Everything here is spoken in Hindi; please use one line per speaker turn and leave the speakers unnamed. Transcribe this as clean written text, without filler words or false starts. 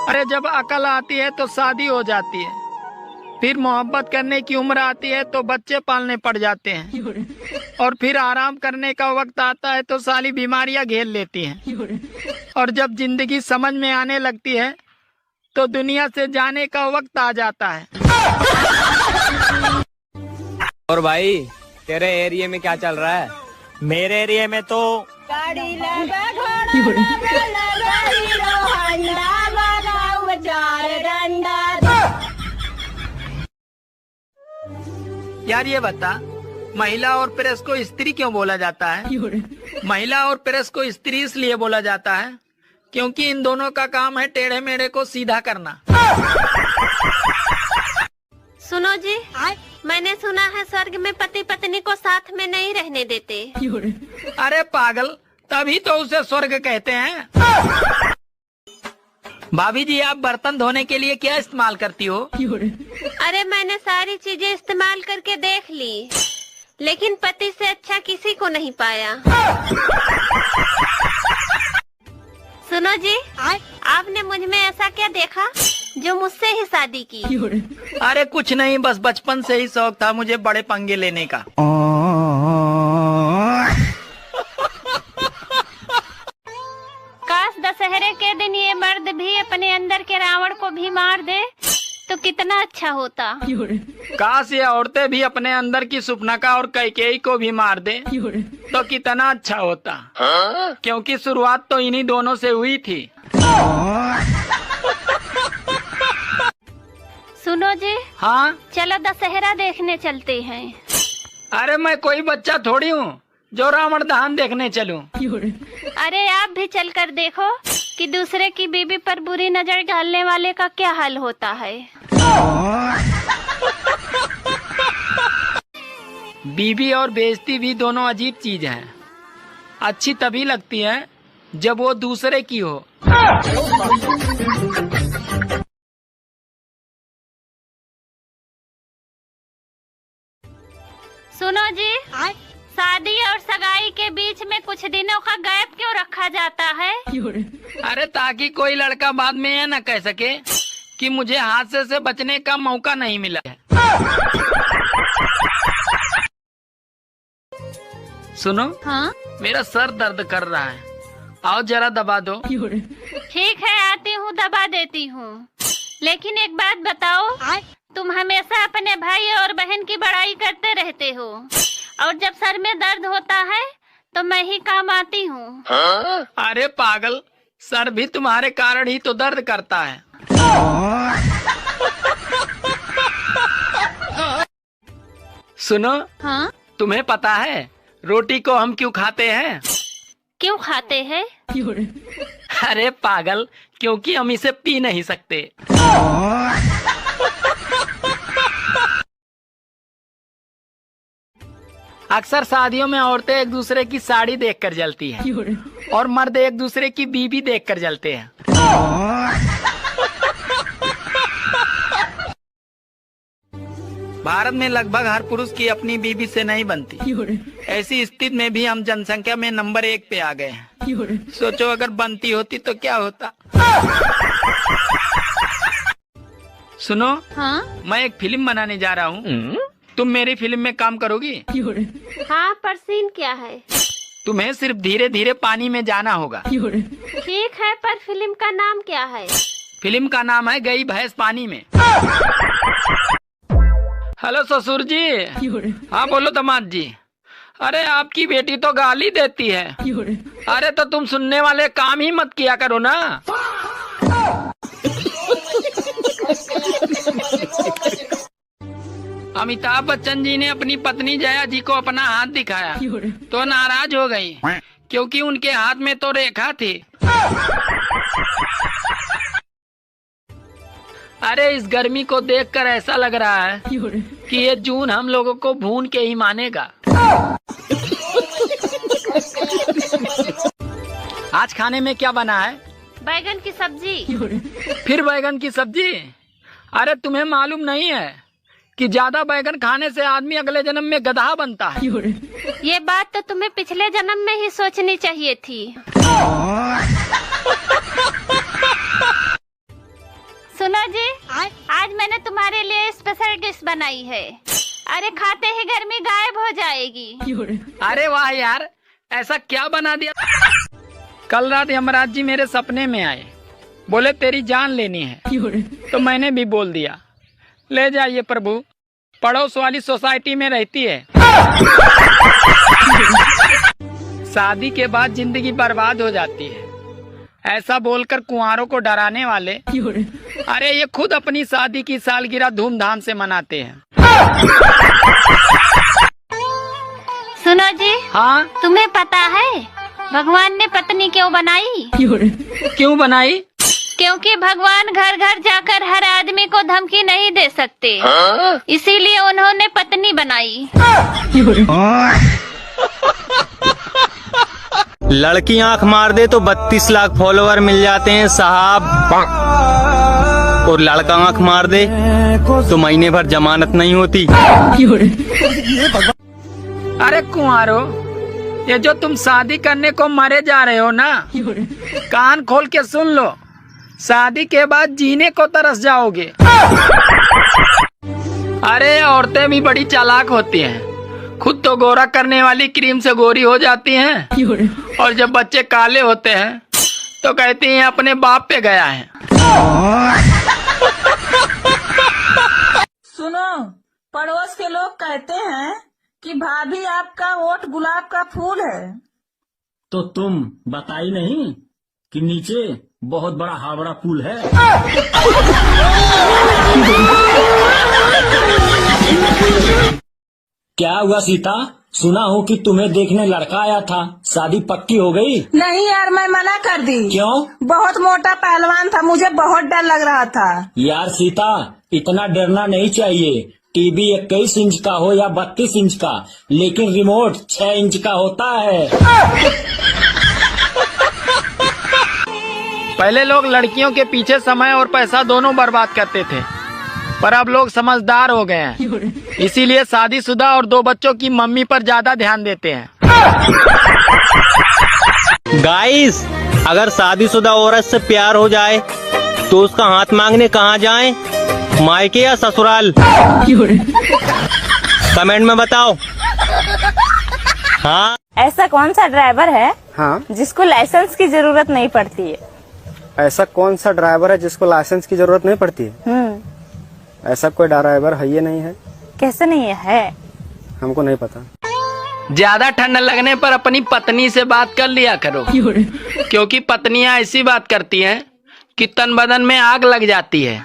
अरे जब अकल आती है तो शादी हो जाती है, फिर मोहब्बत करने की उम्र आती है तो बच्चे पालने पड़ जाते हैं, और फिर आराम करने का वक्त आता है तो सारी बीमारियां घेर लेती हैं, और जब जिंदगी समझ में आने लगती है तो दुनिया से जाने का वक्त आ जाता है।
और भाई तेरे एरिया में क्या चल रहा है?
मेरे एरिया में तो
यार ये बता, महिला और प्रेस को स्त्री क्यों बोला जाता है? महिला और प्रेस को स्त्री इसलिए बोला जाता है क्योंकि इन दोनों का काम है टेढ़े मेढ़े को सीधा करना।
सुनो जी, मैंने सुना है स्वर्ग में पति पत्नी को साथ में नहीं रहने देते।
अरे पागल, तभी तो उसे स्वर्ग कहते हैं। भाभी जी, आप बर्तन धोने के लिए क्या इस्तेमाल करती हो?
अरे मैंने सारी चीजें इस्तेमाल करके देख ली, लेकिन पति से अच्छा किसी को नहीं पाया। सुनो जी, आपने मुझ में ऐसा क्या देखा जो मुझसे ही शादी की?
अरे कुछ नहीं, बस बचपन से ही शौक था मुझे बड़े पंगे लेने का।
काश दशहरे के दिन ये मर्द भी अपने अंदर के रावण को भी मार दे तो कितना अच्छा होता।
काश ये औरतें भी अपने अंदर की सुपनका और कैकेयी को भी मार दे तो कितना अच्छा होता, क्योंकि शुरुआत तो इन्हीं दोनों से हुई थी।
सुनो जी,
हाँ
चलो दशहरा देखने चलते हैं।
अरे मैं कोई बच्चा थोड़ी हूँ जो रावण दहन देखने चलूं।
अरे आप भी चलकर देखो कि दूसरे की बीवी पर बुरी नजर डालने वाले का क्या हाल होता है।
बीवी और बेइज्जती भी दोनों अजीब चीज हैं। अच्छी तभी लगती है जब वो दूसरे की हो।
सुनो जी, शादी और सगाई के बीच में कुछ दिनों का गैप क्यों रखा जाता है?
अरे ताकि कोई लड़का बाद में यह न कह सके कि मुझे हादसे से बचने का मौका नहीं मिला है। सुनो,
हाँ?
मेरा सर दर्द कर रहा है, आओ जरा दबा दो।
ठीक है, आती हूँ, दबा देती हूँ। लेकिन एक बात बताओ, तुम हमेशा अपने भाई और बहन की बड़ाई करते रहते हो, और जब सर में दर्द होता है तो मैं ही काम आती हूँ।
अरे पागल, सर भी तुम्हारे कारण ही तो दर्द करता है। सुनो,
हाँ?
तुम्हें पता है रोटी को हम क्यों खाते हैं?
क्यों खाते हैं?
अरे पागल, क्योंकि हम इसे पी नहीं सकते। अक्सर शादियों में औरतें एक दूसरे की साड़ी देखकर जलती हैं और मर्द एक दूसरे की बीबी देखकर जलते हैं। भारत में लगभग हर पुरुष की अपनी बीबी से नहीं बनती। ऐसी स्थिति में भी हम जनसंख्या में नंबर 1 पे आ गए हैं। सोचो अगर बनती होती तो क्या होता। सुनो,
हाँ?
मैं एक फिल्म बनाने जा रहा हूँ, तुम मेरी फिल्म में काम करोगी?
हाँ, पर सीन क्या है?
तुम्हें सिर्फ धीरे धीरे पानी में जाना होगा।
ठीक है, पर फिल्म का नाम क्या है?
फिल्म का नाम है गई भैंस पानी में। हेलो ससुर जी। हाँ बोलो दामाद जी। अरे आपकी बेटी तो गाली देती है। अरे तो तुम सुनने वाले काम ही मत किया करो ना। अमिताभ बच्चन जी ने अपनी पत्नी जया जी को अपना हाथ दिखाया तो नाराज हो गई, क्योंकि उनके हाथ में तो रेखा थी। अरे इस गर्मी को देखकर ऐसा लग रहा है कि ये जून हम लोगों को भून के ही मानेगा। आज खाने में क्या बना है?
बैगन की सब्जी।
फिर बैगन की सब्जी? अरे तुम्हें मालूम नहीं है कि ज्यादा बैगन खाने से आदमी अगले जन्म में गधा बनता है।
ये बात तो तुम्हें पिछले जन्म में ही सोचनी चाहिए थी। बनाई है। अरे खाते ही गर्मी गायब हो जाएगी।
अरे वाह यार, ऐसा क्या बना दिया। कल रात यमराज जी मेरे सपने में आए, बोले तेरी जान लेनी है। तो मैंने भी बोल दिया, ले जाइए प्रभु, पड़ोस वाली सोसाइटी में रहती है। शादी के बाद जिंदगी बर्बाद हो जाती है, ऐसा बोलकर कुंवारों को डराने वाले, अरे ये खुद अपनी शादी की सालगिरह धूमधाम से मनाते हैं।
सुनो जी।
हाँ,
तुम्हें पता है भगवान ने पत्नी क्यों बनाई?
क्यों बनाई?
क्योंकि भगवान घर घर जाकर हर आदमी को धमकी नहीं दे सकते, इसीलिए उन्होंने पत्नी बनाई।
लड़की आंख मार दे तो 32 लाख फॉलोवर मिल जाते हैं साहब, और लड़का आंख मार दे तो महीने भर जमानत नहीं होती।
अरे कुंवारो, ये जो तुम शादी करने को मरे जा रहे हो ना, कान खोल के सुन लो, शादी के बाद जीने को तरस जाओगे। अरे औरतें भी बड़ी चालाक होती हैं, खुद तो गोरा करने वाली क्रीम से गोरी हो जाती हैं, और जब बच्चे काले होते हैं तो कहती हैं अपने बाप पे गया है।
सुनो, पड़ोस के लोग कहते हैं कि भाभी आपका वोट गुलाब का फूल है।
तो तुम बताई नहीं कि नीचे बहुत बड़ा हावड़ा पुल है। क्या हुआ सीता, सुना हूँ कि तुम्हें देखने लड़का आया था, शादी पक्की हो गई?
नहीं यार, मैं मना कर दी।
क्यों?
बहुत मोटा पहलवान था, मुझे बहुत डर लग रहा था।
यार सीता, इतना डरना नहीं चाहिए। टीवी 21 इंच का हो या 32 इंच का, लेकिन रिमोट 6 इंच का होता है।
पहले लोग लड़कियों के पीछे समय और पैसा दोनों बर्बाद करते थे, पर अब लोग समझदार हो गए हैं, इसीलिए शादीशुदा और 2 बच्चों की मम्मी पर ज्यादा ध्यान देते हैं।
गाइस, अगर शादीशुदा औरत से प्यार हो जाए तो उसका हाथ मांगने कहाँ जाएं? मायके या ससुराल? कमेंट में बताओ। हाँ,
ऐसा कौन सा ड्राइवर है
हाँ,
जिसको लाइसेंस की जरूरत नहीं पड़ती है?
ऐसा कौन सा ड्राइवर है जिसको लाइसेंस की जरूरत नहीं पड़ती है? ऐसा कोई ड्राइवर है ये नहीं है।
कैसे नहीं है?
हमको नहीं पता।
ज्यादा ठंड लगने पर अपनी पत्नी से बात कर लिया करो, क्योंकि पत्नियां ऐसी बात करती हैं कि तन बदन में आग लग जाती है।